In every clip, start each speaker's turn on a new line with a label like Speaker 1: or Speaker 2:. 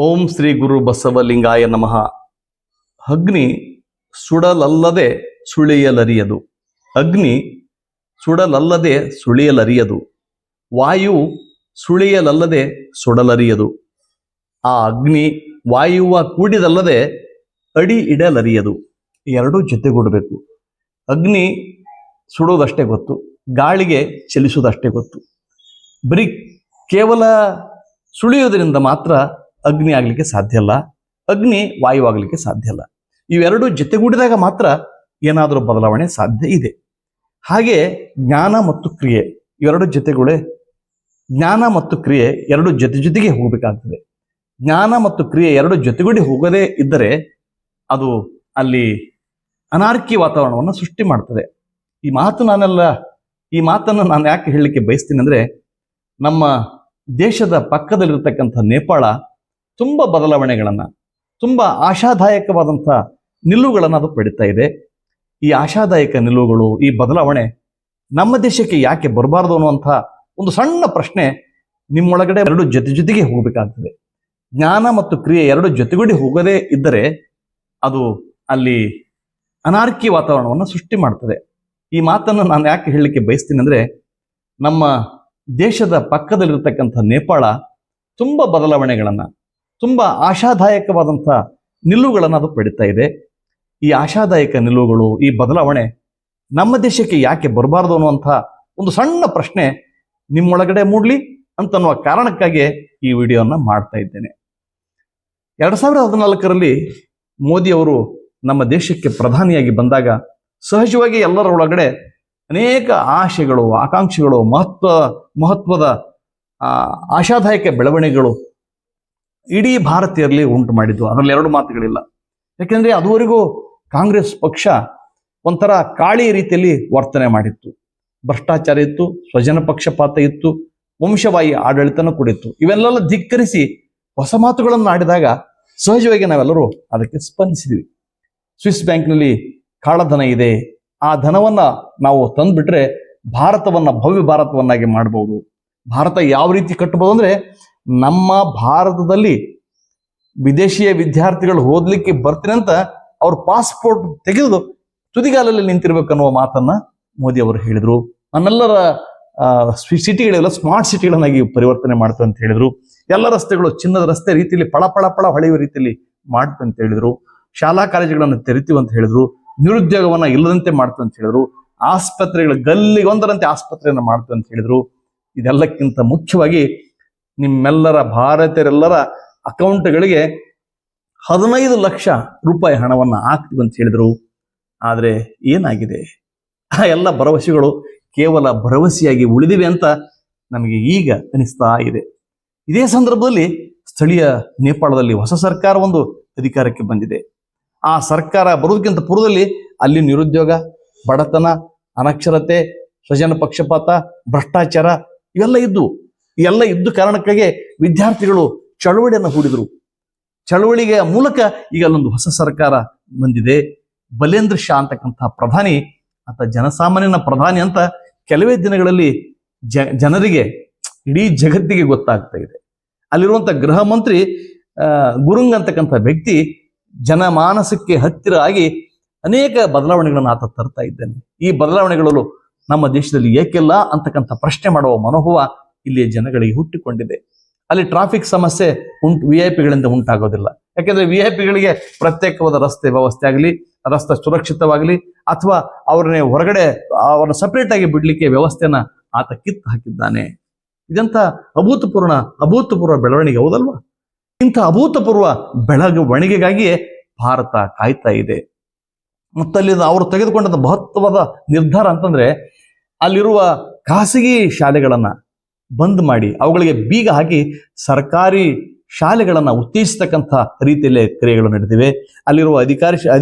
Speaker 1: ಓಂ ಶ್ರೀ ಗುರು ಬಸವಲಿಂಗಾಯ ನಮಃ. ಅಗ್ನಿ ಸುಡಲಲ್ಲದೆ ಸುಳಿಯಲರಿಯದು. ಅಗ್ನಿ ಸುಡಲಲ್ಲದೆ ಸುಳಿಯಲರಿಯದು. ವಾಯು ಸುಳಿಯಲಲ್ಲದೆ ಸುಡಲರಿಯದು. ಆ ಅಗ್ನಿ ವಾಯುವ ಕೂಡಿದಲ್ಲದೆ ಅಡಿ ಇಡಲರಿಯದು. ಎರಡೂ ಜೊತೆಗೂಡಬೇಕು. ಅಗ್ನಿ ಸುಡೋದಷ್ಟೇ ಗೊತ್ತು, ಗಾಳಿಗೆ ಚಲಿಸೋದಷ್ಟೇ ಗೊತ್ತು. ಬರೀ ಕೇವಲ ಸುಳಿಯೋದ್ರಿಂದ ಮಾತ್ರ ಅಗ್ನಿ ಆಗಲಿಕ್ಕೆ ಸಾಧ್ಯ ಇಲ್ಲ, ಅಗ್ನಿ ವಾಯು ಆಗಲಿಕ್ಕೆ ಸಾಧ್ಯ ಇಲ್ಲ. ಇವೆರಡೂ ಜೊತೆಗೂಡಿದಾಗ ಮಾತ್ರ ಏನಾದರೂ ಬದಲಾವಣೆ ಸಾಧ್ಯ ಇದೆ. ಹಾಗೆ ಜ್ಞಾನ ಮತ್ತು ಕ್ರಿಯೆ ಇವೆರಡು ಜೊತೆಗಳೇ. ಜ್ಞಾನ ಮತ್ತು ಕ್ರಿಯೆ ಎರಡು ಜೊತೆಗೆ ಹೋಗಬೇಕಾಗ್ತದೆ. ಜ್ಞಾನ ಮತ್ತು ಕ್ರಿಯೆ ಎರಡು ಜೊತೆಗೂಡಿ ಹೋಗದೇ ಇದ್ದರೆ ಅದು ಅಲ್ಲಿ ಅನಾರ್ಕಿ ವಾತಾವರಣವನ್ನು ಸೃಷ್ಟಿ ಮಾಡ್ತದೆ. ಈ ಮಾತನ್ನು ನಾನು ಯಾಕೆ ಹೇಳಲಿಕ್ಕೆ ಬಯಸ್ತೀನಿ ಅಂದರೆ, ನಮ್ಮ ದೇಶದ ಪಕ್ಕದಲ್ಲಿರ್ತಕ್ಕಂಥ ನೇಪಾಳ ತುಂಬ ಬದಲಾವಣೆಗಳನ್ನು, ತುಂಬ ಆಶಾದಾಯಕವಾದಂಥ ನಿಲುವುಗಳನ್ನು ಅದು ಪಡಿತಾ ಇದೆ. ಈ ಆಶಾದಾಯಕ ನಿಲುವುಗಳು, ಈ ಬದಲಾವಣೆ ನಮ್ಮ ದೇಶಕ್ಕೆ ಯಾಕೆ ಬರಬಾರ್ದು ಅನ್ನುವಂಥ ಒಂದು ಸಣ್ಣ ಪ್ರಶ್ನೆ ನಿಮ್ಮೊಳಗಡೆ ಎರಡು ಜೊತೆಗೆ ಹೋಗಬೇಕಾಗ್ತದೆ. ಜ್ಞಾನ ಮತ್ತು ಕ್ರಿಯೆ ಎರಡು ಜೊತೆಗೂಡಿ ಹೋಗದೇ ಇದ್ದರೆ ಅದು ಅಲ್ಲಿ ಅನಾರ್ಕಿ ವಾತಾವರಣವನ್ನು ಸೃಷ್ಟಿ ಮಾಡ್ತದೆ. ಈ ಮಾತನ್ನು ನಾನು ಯಾಕೆ ಹೇಳಲಿಕ್ಕೆ ಬಯಸ್ತೀನಿ ಅಂದರೆ, ನಮ್ಮ ದೇಶದ ಪಕ್ಕದಲ್ಲಿರ್ತಕ್ಕಂಥ ನೇಪಾಳ ತುಂಬ ಬದಲಾವಣೆಗಳನ್ನು, ತುಂಬ ಆಶಾದಾಯಕವಾದಂಥ ನಿಲುವುಗಳನ್ನು ಅದು ಪಡಿತಾ ಇದೆ. ಈ ಆಶಾದಾಯಕ ನಿಲುವುಗಳು, ಈ ಬದಲಾವಣೆ ನಮ್ಮ ದೇಶಕ್ಕೆ ಯಾಕೆ ಬರಬಾರ್ದು ಅನ್ನುವಂಥ ಒಂದು ಸಣ್ಣ ಪ್ರಶ್ನೆ ನಿಮ್ಮೊಳಗಡೆ ಮೂಡಲಿ ಅಂತನ್ನುವ ಕಾರಣಕ್ಕಾಗಿ ಈ ವಿಡಿಯೋನ ಮಾಡ್ತಾ ಇದ್ದೇನೆ. 2014ರಲ್ಲಿ ಮೋದಿಯವರು ನಮ್ಮ ದೇಶಕ್ಕೆ ಪ್ರಧಾನಿಯಾಗಿ ಬಂದಾಗ ಸಹಜವಾಗಿ ಎಲ್ಲರ ಒಳಗಡೆ ಅನೇಕ ಆಶೆಗಳು, ಆಕಾಂಕ್ಷೆಗಳು, ಮಹತ್ವದ ಆಶಾದಾಯಕ ಬೆಳವಣಿಗೆಗಳು ಇಡೀ ಭಾರತೀಯರಲ್ಲಿ ಉಂಟು ಮಾಡಿದ್ವು. ಅದರಲ್ಲಿ ಎರಡು ಮಾತುಗಳಿಲ್ಲ. ಯಾಕೆಂದರೆ ಅದುವರೆಗೂ ಕಾಂಗ್ರೆಸ್ ಪಕ್ಷ ಒಂಥರ ಕಾಳಿ ರೀತಿಯಲ್ಲಿ ವರ್ತನೆ ಮಾಡಿತ್ತು. ಭ್ರಷ್ಟಾಚಾರ ಇತ್ತು, ಸ್ವಜನ ಪಕ್ಷಪಾತ ಇತ್ತು, ವಂಶವಾಹಿ ಆಡಳಿತನೂ ಕೂಡಿತ್ತು. ಇವೆಲ್ಲ ಧಿಕ್ಕರಿಸಿ ಹೊಸ ಮಾತುಗಳನ್ನು ಆಡಿದಾಗ ಸಹಜವಾಗಿ ನಾವೆಲ್ಲರೂ ಅದಕ್ಕೆ ಸ್ಪಂದಿಸಿದ್ವಿ. ಸ್ವಿಸ್ ಬ್ಯಾಂಕ್ನಲ್ಲಿ ಕಾಳಧನ ಇದೆ, ಆ ಧನವನ್ನು ನಾವು ತಂದುಬಿಟ್ರೆ ಭಾರತವನ್ನು ಭವ್ಯ ಭಾರತವನ್ನಾಗಿ ಮಾಡ್ಬೋದು. ಭಾರತ ಯಾವ ರೀತಿ ಕಟ್ಟಬಹುದು ಅಂದರೆ, ನಮ್ಮ ಭಾರತದಲ್ಲಿ ವಿದೇಶಿಯ ವಿದ್ಯಾರ್ಥಿಗಳು ಓದಲಿಕ್ಕೆ ಬರ್ತೀನಿ ಅಂತ ಅವ್ರ ಪಾಸ್ಪೋರ್ಟ್ ತೆಗೆದು ತುದಿಗಾಲಲ್ಲಿ ನಿಂತಿರ್ಬೇಕನ್ನುವ ಮಾತನ್ನ ಮೋದಿ ಅವರು ಹೇಳಿದರು. ನಮ್ಮೆಲ್ಲರ ಸಿಟಿಗಳೆಲ್ಲ ಸ್ಮಾರ್ಟ್ ಸಿಟಿಗಳನ್ನಾಗಿ ಪರಿವರ್ತನೆ ಮಾಡ್ತು ಅಂತ ಹೇಳಿದರು. ಎಲ್ಲ ರಸ್ತೆಗಳು ಚಿನ್ನದ ರಸ್ತೆ ರೀತಿಯಲ್ಲಿ ಪಳ ಹೊಳೆಯುವ ರೀತಿಯಲ್ಲಿ ಮಾಡ್ತು ಅಂತ ಹೇಳಿದರು. ಶಾಲಾ ಕಾಲೇಜುಗಳನ್ನು ತೆರಿತೀವಿ ಅಂತ ಹೇಳಿದ್ರು. ನಿರುದ್ಯೋಗವನ್ನ ಇಲ್ಲದಂತೆ ಮಾಡ್ತು ಅಂತ ಹೇಳಿದ್ರು. ಆಸ್ಪತ್ರೆಗಳ ಗಲ್ಲಿಗೊಂದರಂತೆ ಆಸ್ಪತ್ರೆಯನ್ನು ಮಾಡ್ತು ಅಂತ ಹೇಳಿದ್ರು. ಇದೆಲ್ಲಕ್ಕಿಂತ ಮುಖ್ಯವಾಗಿ ನಿಮ್ಮೆಲ್ಲರ ಭಾರತೀಯರೆಲ್ಲರ ಅಕೌಂಟ್ಗಳಿಗೆ 15 ಲಕ್ಷ ರೂಪಾಯಿ ಹಣವನ್ನು ಹಾಕ್ತೀವಿ ಅಂತ ಹೇಳಿದರು. ಆದರೆ ಏನಾಗಿದೆ? ಆ ಎಲ್ಲ ಭರವಸೆಗಳು ಕೇವಲ ಭರವಸೆಯಾಗಿ ಉಳಿದಿವೆ ಅಂತ ನಮಗೆ ಈಗ ಅನಿಸ್ತಾ ಇದೆ. ಇದೇ ಸಂದರ್ಭದಲ್ಲಿ ಸ್ಥಳೀಯ ನೇಪಾಳದಲ್ಲಿ ಹೊಸ ಸರ್ಕಾರ ಒಂದು ಅಧಿಕಾರಕ್ಕೆ ಬಂದಿದೆ. ಆ ಸರ್ಕಾರ ಬರೋದಕ್ಕಿಂತ ಪೂರ್ವದಲ್ಲಿ ಅಲ್ಲಿ ನಿರುದ್ಯೋಗ, ಬಡತನ, ಅನಕ್ಷರತೆ, ಸ್ವಜನ ಪಕ್ಷಪಾತ, ಭ್ರಷ್ಟಾಚಾರ ಇವೆಲ್ಲ ಇದ್ದು ಕಾರಣಕ್ಕಾಗಿ ವಿದ್ಯಾರ್ಥಿಗಳು ಚಳವಳಿಯನ್ನು ಹೂಡಿದರು. ಚಳವಳಿಗೆಯ ಮೂಲಕ ಈಗ ಅಲ್ಲೊಂದು ಹೊಸ ಸರ್ಕಾರ ಬಂದಿದೆ. ಬಲೇಂದ್ರ ಶಾ ಅಂತಕ್ಕಂಥ ಪ್ರಧಾನಿ, ಆತ ಜನಸಾಮಾನ್ಯನ ಪ್ರಧಾನಿ ಅಂತ ಕೆಲವೇ ದಿನಗಳಲ್ಲಿ ಜನರಿಗೆ, ಇಡೀ ಜಗತ್ತಿಗೆ ಗೊತ್ತಾಗ್ತಾ ಇದೆ. ಅಲ್ಲಿರುವಂಥ ಗೃಹ ಮಂತ್ರಿ ಗುರುಂಗ್ ಅಂತಕ್ಕಂಥ ವ್ಯಕ್ತಿ ಜನಮಾನಸಕ್ಕೆ ಹತ್ತಿರ ಆಗಿ ಅನೇಕ ಬದಲಾವಣೆಗಳನ್ನು ಆತ ತರ್ತಾ ಇದ್ದಾನೆ. ಈ ಬದಲಾವಣೆಗಳು ನಮ್ಮ ದೇಶದಲ್ಲಿ ಏಕೆಲ್ಲ ಅಂತಕ್ಕಂಥ ಪ್ರಶ್ನೆ ಮಾಡುವ ಮನೋಭಾವ ಇಲ್ಲಿಯ ಜನಗಳಿಗೆ ಹುಟ್ಟಿಕೊಂಡಿದೆ. ಅಲ್ಲಿ ಟ್ರಾಫಿಕ್ ಸಮಸ್ಯೆ VIP ಗಳಿಂದ ಉಂಟಾಗೋದಿಲ್ಲ. ಯಾಕೆಂದ್ರೆ VIP ಗಳಿಗೆ ಪ್ರತ್ಯೇಕವಾದ ರಸ್ತೆ ವ್ಯವಸ್ಥೆ ಆಗಲಿ, ರಸ್ತೆ ಸುರಕ್ಷಿತವಾಗಲಿ, ಅಥವಾ ಅವ್ರನ್ನೇ ಹೊರಗಡೆ ಅವ್ರನ್ನ ಸಪರೇಟ್ ಆಗಿ ಬಿಡ್ಲಿಕ್ಕೆ ವ್ಯವಸ್ಥೆಯನ್ನ ಆತ ಕಿತ್ತು ಹಾಕಿದ್ದಾನೆ. ಇದಂತ ಅಭೂತಪೂರ್ವ ಬೆಳವಣಿಗೆ, ಹೌದಲ್ವಾ? ಇಂಥ ಅಭೂತಪೂರ್ವ ಬೆಳವಣಿಗೆಗಾಗಿಯೇ ಭಾರತ ಕಾಯ್ತಾ ಇದೆ. ಮತ್ತಲ್ಲಿ ಅವರು ತೆಗೆದುಕೊಂಡಂತ ಮಹತ್ವದ ನಿರ್ಧಾರ ಅಂತಂದ್ರೆ, ಅಲ್ಲಿರುವ ಖಾಸಗಿ ಶಾಲೆಗಳನ್ನ ಬಂದ್ ಮಾಡಿ ಅವುಗಳಿಗೆ ಬೀಗ ಹಾಕಿ ಸರ್ಕಾರಿ ಶಾಲೆಗಳನ್ನ ಉತ್ತೇಜಿಸತಕ್ಕಂಥ ರೀತಿಯಲ್ಲೇ ಕ್ರಿಯೆಗಳು ನಡೆದಿವೆ. ಅಲ್ಲಿರುವ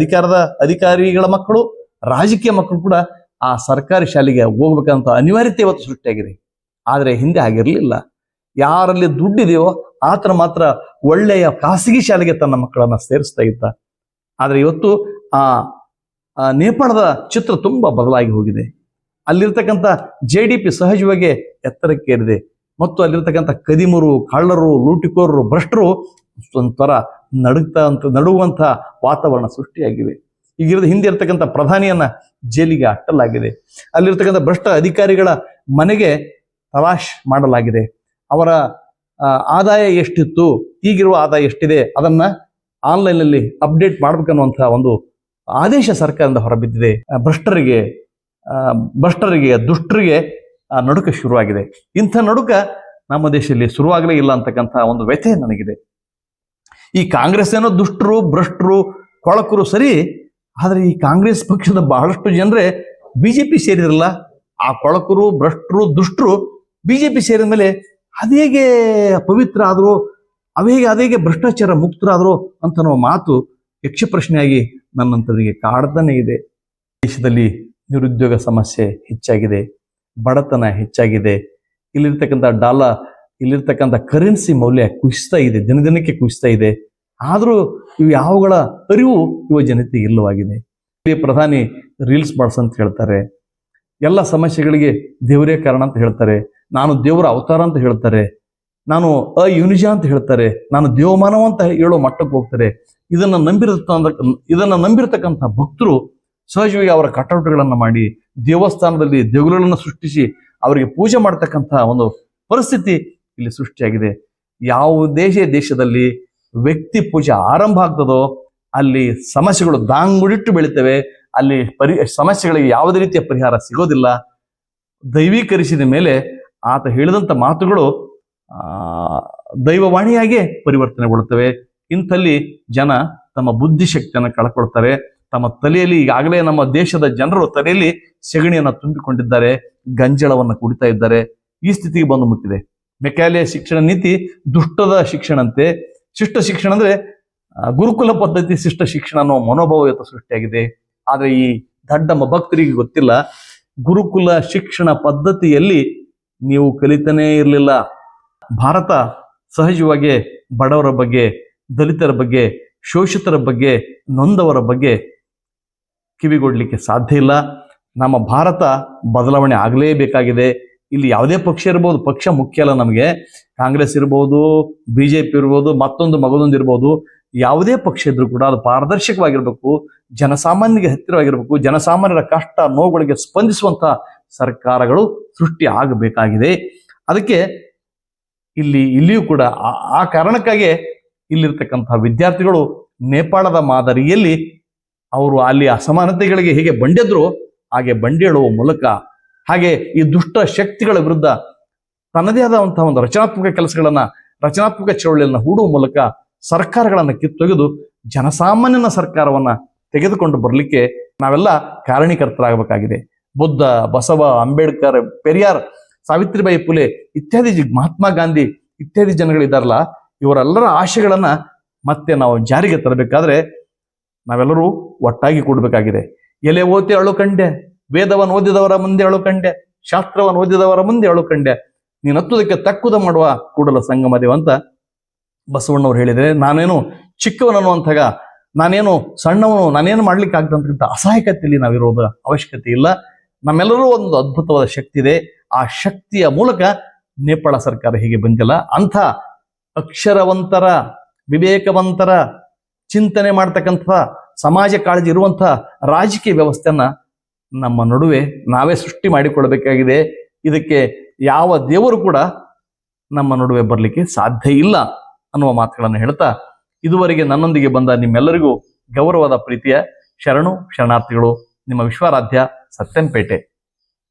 Speaker 1: ಅಧಿಕಾರಿಗಳ ಮಕ್ಕಳು, ರಾಜಕೀಯ ಮಕ್ಕಳು ಕೂಡ ಆ ಸರ್ಕಾರಿ ಶಾಲೆಗೆ ಹೋಗ್ಬೇಕಂತ ಅನಿವಾರ್ಯತೆ ಇವತ್ತು ಸೃಷ್ಟಿಯಾಗಿದೆ. ಆದರೆ ಹಿಂದೆ ಆಗಿರಲಿಲ್ಲ. ಯಾರಲ್ಲಿ ದುಡ್ಡಿದೆಯೋ ಆತನ ಮಾತ್ರ ಒಳ್ಳೆಯ ಖಾಸಗಿ ಶಾಲೆಗೆ ತನ್ನ ಮಕ್ಕಳನ್ನ ಸೇರಿಸ್ತಾ ಇದ್ದ. ಆದರೆ ಇವತ್ತು ಆ ನೇಪಾಳದ ಚಿತ್ರ ತುಂಬಾ ಬದಲಾಗಿ ಹೋಗಿದೆ. ಅಲ್ಲಿರ್ತಕ್ಕಂಥ GDP ಸಹಜವಾಗಿ ಎತ್ತರಕ್ಕೇರಿದೆ. ಮತ್ತು ಅಲ್ಲಿರ್ತಕ್ಕಂಥ ಕದಿಮರು, ಕಳ್ಳರು, ಲೂಟಿಕೋರರು, ಭ್ರಷ್ಟರು ಒಂಥರ ನಡುಗುವಂಥ ವಾತಾವರಣ ಸೃಷ್ಟಿಯಾಗಿವೆ. ಈಗಿರೋದು ಹಿಂದೆ ಇರ್ತಕ್ಕಂಥ ಪ್ರಧಾನಿಯನ್ನ ಜೈಲಿಗೆ ಅಟ್ಟಲಾಗಿದೆ. ಅಲ್ಲಿರ್ತಕ್ಕಂಥ ಭ್ರಷ್ಟ ಅಧಿಕಾರಿಗಳ ಮನೆಗೆ ತಲಾಶ್ ಮಾಡಲಾಗಿದೆ. ಅವರ ಆದಾಯ ಎಷ್ಟಿತ್ತು, ಈಗಿರುವ ಆದಾಯ ಎಷ್ಟಿದೆ ಅದನ್ನ ಆನ್ಲೈನಲ್ಲಿ ಅಪ್ಡೇಟ್ ಮಾಡ್ಬೇಕನ್ನುವಂಥ ಒಂದು ಆದೇಶ ಸರ್ಕಾರದಿಂದ ಹೊರಬಿದ್ದಿದೆ. ಭ್ರಷ್ಟರಿಗೆ ದುಷ್ಟರಿಗೆ ನಡುಕ ಶುರುವಾಗಿದೆ. ಇಂಥ ನಡುಕ ನಮ್ಮ ದೇಶದಲ್ಲಿ ಶುರುವಾಗಲೇ ಇಲ್ಲ ಅಂತಕ್ಕಂಥ ಒಂದು ವ್ಯಥೆ ನನಗಿದೆ. ಈ ಕಾಂಗ್ರೆಸ್ ಏನೋ ದುಷ್ಟರು, ಭ್ರಷ್ಟರು, ಕೊಳಕರು ಸರಿ, ಆದರೆ ಈ ಕಾಂಗ್ರೆಸ್ ಪಕ್ಷದ ಬಹಳಷ್ಟು ಜನರೇ ಬಿಜೆಪಿ ಸೇರಿದ್ರಲ್ಲ. ಆ ಕೊಳಕರು, ಭ್ರಷ್ಟರು, ದುಷ್ಟರು ಬಿಜೆಪಿ ಸೇರಿದ ಮೇಲೆ ಅದೇಗೆ ಪವಿತ್ರ ಆದ್ರು, ಅದೇಗೆ ಭ್ರಷ್ಟಾಚಾರ ಮುಕ್ತರಾದ್ರು ಅಂತ ಅನ್ನೋ ಮಾತು ಯಕ್ಷ ಪ್ರಶ್ನೆಯಾಗಿ ನನ್ನಂತರಿಗೆ ಕಾಡ್ತಾನೆ ಇದೆ. ದೇಶದಲ್ಲಿ ನಿರುದ್ಯೋಗ ಸಮಸ್ಯೆ ಹೆಚ್ಚಾಗಿದೆ, ಬಡತನ ಹೆಚ್ಚಾಗಿದೆ, ಇಲ್ಲಿರ್ತಕ್ಕಂಥ ಕರೆನ್ಸಿ ಮೌಲ್ಯ ಕುಸಿತಾ ಇದೆ, ದಿನದಿನಕ್ಕೆ ಕುಸಿತಾ ಇದೆ. ಆದರೂ ಇವು ಯಾವುಗಳ ಅರಿವು ಯುವ ಜನತೆಗೆ ಇಲ್ಲವಾಗಿದೆ. ಪ್ರಧಾನಿ ರೀಲ್ಸ್ ಮಾಡ್ಸಂತ ಹೇಳ್ತಾರೆ, ಎಲ್ಲ ಸಮಸ್ಯೆಗಳಿಗೆ ದೇವರೇ ಕಾರಣ ಅಂತ ಹೇಳ್ತಾರೆ, ನಾನು ದೇವರ ಅವತಾರ ಅಂತ ಹೇಳ್ತಾರೆ, ನಾನು ಅಯುನಿಜ ಅಂತ ಹೇಳ್ತಾರೆ, ನಾನು ದೇವಮಾನವ ಅಂತ ಹೇಳೋ ಮಟ್ಟಕ್ಕೆ ಹೋಗ್ತಾರೆ. ಇದನ್ನ ನಂಬಿರತಕ್ಕಂಥ ಭಕ್ತರು ಸಹಜವಾಗಿ ಅವರ ಕಟೌಟ್ಗಳನ್ನು ಮಾಡಿ ದೇವಸ್ಥಾನದಲ್ಲಿ ದೇಗುಲಗಳನ್ನು ಸೃಷ್ಟಿಸಿ ಅವರಿಗೆ ಪೂಜೆ ಮಾಡ್ತಕ್ಕಂಥ ಒಂದು ಪರಿಸ್ಥಿತಿ ಇಲ್ಲಿ ಸೃಷ್ಟಿಯಾಗಿದೆ. ದೇಶದಲ್ಲಿ ವ್ಯಕ್ತಿ ಪೂಜೆ ಆರಂಭ ಆಗ್ತದೋ ಅಲ್ಲಿ ಸಮಸ್ಯೆಗಳು ದಾಂಗುಡಿಟ್ಟು ಬೆಳಿತವೆ. ಅಲ್ಲಿ ಸಮಸ್ಯೆಗಳಿಗೆ ಯಾವುದೇ ರೀತಿಯ ಪರಿಹಾರ ಸಿಗೋದಿಲ್ಲ. ದೈವೀಕರಿಸಿದ ಮೇಲೆ ಆತ ಹೇಳಿದಂಥ ಮಾತುಗಳು ದೈವವಾಣಿಯಾಗೆ ಪರಿವರ್ತನೆಗೊಳ್ಳುತ್ತವೆ. ಇಂಥಲ್ಲಿ ಜನ ತಮ್ಮ ಬುದ್ಧಿಶಕ್ತಿಯನ್ನು ಕಳ್ಕೊಳ್ತಾರೆ. ತಮ್ಮ ತಲೆಯಲ್ಲಿ ಈಗಾಗಲೇ ನಮ್ಮ ದೇಶದ ಜನರು ತಲೆಯಲ್ಲಿ ಸೆಗಣಿಯನ್ನು ತುಂಬಿಕೊಂಡಿದ್ದಾರೆ, ಗಂಜಳವನ್ನು ಕುಡಿತಾ ಇದ್ದಾರೆ. ಈ ಸ್ಥಿತಿಗೆ ಬಂದು ಮುಟ್ಟಿದೆ. ಮೆಕ್ಯಾಲೆ ಶಿಕ್ಷಣ ನೀತಿ ದುಷ್ಟದ ಶಿಕ್ಷಣಂತೆ. ಶಿಷ್ಟ ಶಿಕ್ಷಣ ಅಂದ್ರೆ ಗುರುಕುಲ ಪದ್ಧತಿ ಶಿಷ್ಟ ಶಿಕ್ಷಣ ಅನ್ನೋ ಮನೋಭಾವ ಇವತ್ತು ಸೃಷ್ಟಿಯಾಗಿದೆ. ಆದ್ರೆ ಈ ದಡ್ಡ ಭಕ್ತರಿಗೆ ಗೊತ್ತಿಲ್ಲ, ಗುರುಕುಲ ಶಿಕ್ಷಣ ಪದ್ಧತಿಯಲ್ಲಿ ನೀವು ಕಲಿತಾನೇ ಇರಲಿಲ್ಲ. ಭಾರತ ಸಹಜವಾಗಿ ಬಡವರ ಬಗ್ಗೆ, ದಲಿತರ ಬಗ್ಗೆ, ಶೋಷಿತರ ಬಗ್ಗೆ, ನೊಂದವರ ಬಗ್ಗೆ ಕಿವಿಗೊಡ್ಲಿಕ್ಕೆ ಸಾಧ್ಯ ಇಲ್ಲ. ನಮ್ಮ ಭಾರತ ಬದಲಾವಣೆ ಆಗಲೇಬೇಕಾಗಿದೆ. ಇಲ್ಲಿ ಯಾವುದೇ ಪಕ್ಷ ಇರ್ಬೋದು, ಪಕ್ಷ ಮುಖ್ಯ ಅಲ್ಲ ನಮಗೆ. ಕಾಂಗ್ರೆಸ್ ಇರ್ಬೋದು, ಬಿಜೆಪಿ ಇರ್ಬೋದು, ಮಗದೊಂದು ಇರ್ಬೋದು, ಯಾವುದೇ ಪಕ್ಷ ಇದ್ರೂ ಕೂಡ ಅದು ಪಾರದರ್ಶಕವಾಗಿರ್ಬೇಕು, ಜನಸಾಮಾನ್ಯರಿಗೆ ಹತ್ತಿರವಾಗಿರ್ಬೇಕು, ಜನಸಾಮಾನ್ಯರ ಕಷ್ಟ ನೋವುಗಳಿಗೆ ಸ್ಪಂದಿಸುವಂತ ಸರ್ಕಾರಗಳು ಸೃಷ್ಟಿ ಆಗಬೇಕಾಗಿದೆ. ಅದಕ್ಕೆ ಇಲ್ಲಿಯೂ ಕೂಡ ಆ ಕಾರಣಕ್ಕಾಗಿ ಇಲ್ಲಿರ್ತಕ್ಕಂಥ ವಿದ್ಯಾರ್ಥಿಗಳು ನೇಪಾಳದ ಮಾದರಿಯಲ್ಲಿ ಅವರು ಅಲ್ಲಿ ಅಸಮಾನತೆಗಳಿಗೆ ಹೇಗೆ ಬಂಡೆದ್ರು ಹಾಗೆ ಬಂಡೇಳುವ ಮೂಲಕ, ಹಾಗೆ ಈ ದುಷ್ಟ ಶಕ್ತಿಗಳ ವಿರುದ್ಧ ತನ್ನದೇ ಆದಂತಹ ಒಂದು ರಚನಾತ್ಮಕ ಚಳವಳಿಯನ್ನು ಹೂಡುವ ಮೂಲಕ ಸರ್ಕಾರಗಳನ್ನು ಕಿತ್ತೊಗೆದು ಜನಸಾಮಾನ್ಯನ ಸರ್ಕಾರವನ್ನ ತೆಗೆದುಕೊಂಡು ಬರಲಿಕ್ಕೆ ನಾವೆಲ್ಲ ಕಾರಣೀಕರ್ತರಾಗಬೇಕಾಗಿದೆ. ಬುದ್ಧ, ಬಸವ, ಅಂಬೇಡ್ಕರ್, ಪೆರಿಯಾರ್, ಸಾವಿತ್ರಿಬಾಯಿ ಫುಲೆ ಇತ್ಯಾದಿ, ಮಹಾತ್ಮ ಗಾಂಧಿ ಇತ್ಯಾದಿ ಜನಗಳಿದ್ದಾರಲ್ಲ, ಇವರೆಲ್ಲರ ಆಶೆಗಳನ್ನ ಮತ್ತೆ ನಾವು ಜಾರಿಗೆ ತರಬೇಕಾದ್ರೆ ನಾವೆಲ್ಲರೂ ಒಟ್ಟಾಗಿ ಕೂಡಬೇಕಾಗಿದೆ. ಎಲೆ ಓತಿ ಅಳು ಕಂಡೆ, ವೇದವನ್ನು ಓದಿದವರ ಮುಂದೆ ಅಳು ಕಂಡೆ, ಶಾಸ್ತ್ರವನ್ನು ಓದಿದವರ ಮುಂದೆ ಅಳು ಕಂಡೆ, ನೀನು ಹತ್ತುದಕ್ಕೆ ತಕ್ಕುದ ಮಾಡುವ ಕೂಡಲ ಸಂಗಮ ದೇವ ಅಂತ ಬಸವಣ್ಣವ್ರು ಹೇಳಿದರೆ, ನಾನೇನು ಚಿಕ್ಕವನನ್ನುವಂತಾಗ, ನಾನೇನು ಸಣ್ಣವನು, ನಾನೇನು ಮಾಡ್ಲಿಕ್ಕೆ ಆಗ್ತಂತ ಅಸಹಾಯಕತೆಯಲ್ಲಿ ನಾವಿರೋದ ಅವಶ್ಯಕತೆ ಇಲ್ಲ. ನಮ್ಮೆಲ್ಲರೂ ಒಂದು ಅದ್ಭುತವಾದ ಶಕ್ತಿ ಇದೆ. ಆ ಶಕ್ತಿಯ ಮೂಲಕ ನೇಪಾಳ ಸರ್ಕಾರ ಹೇಗೆ ಬಂದಿಲ್ಲ, ಅಂಥ ಅಕ್ಷರವಂತರ, ವಿವೇಕವಂತರ, ಚಿಂತನೆ ಮಾಡ್ತಕ್ಕಂಥ, ಸಮಾಜ ಕಾಳಜಿ ಇರುವಂಥ ರಾಜಕೀಯ ವ್ಯವಸ್ಥೆಯನ್ನ ನಮ್ಮ ನಡುವೆ ನಾವೇ ಸೃಷ್ಟಿ ಮಾಡಿಕೊಳ್ಬೇಕಾಗಿದೆ. ಇದಕ್ಕೆ ಯಾವ ದೇವರು ಕೂಡ ನಮ್ಮ ನಡುವೆ ಬರಲಿಕ್ಕೆ ಸಾಧ್ಯ ಇಲ್ಲ ಅನ್ನುವ ಮಾತುಗಳನ್ನು ಹೇಳ್ತಾ, ಇದುವರೆಗೆ ನನ್ನೊಂದಿಗೆ ಬಂದ ನಿಮ್ಮೆಲ್ಲರಿಗೂ ಗೌರವದ ಪ್ರೀತಿಯ ಶರಣಾರ್ಥಿಗಳು. ನಿಮ್ಮ ವಿಶ್ವಾರಾಧ್ಯ ಸತ್ಯಂಪೇಟೆ.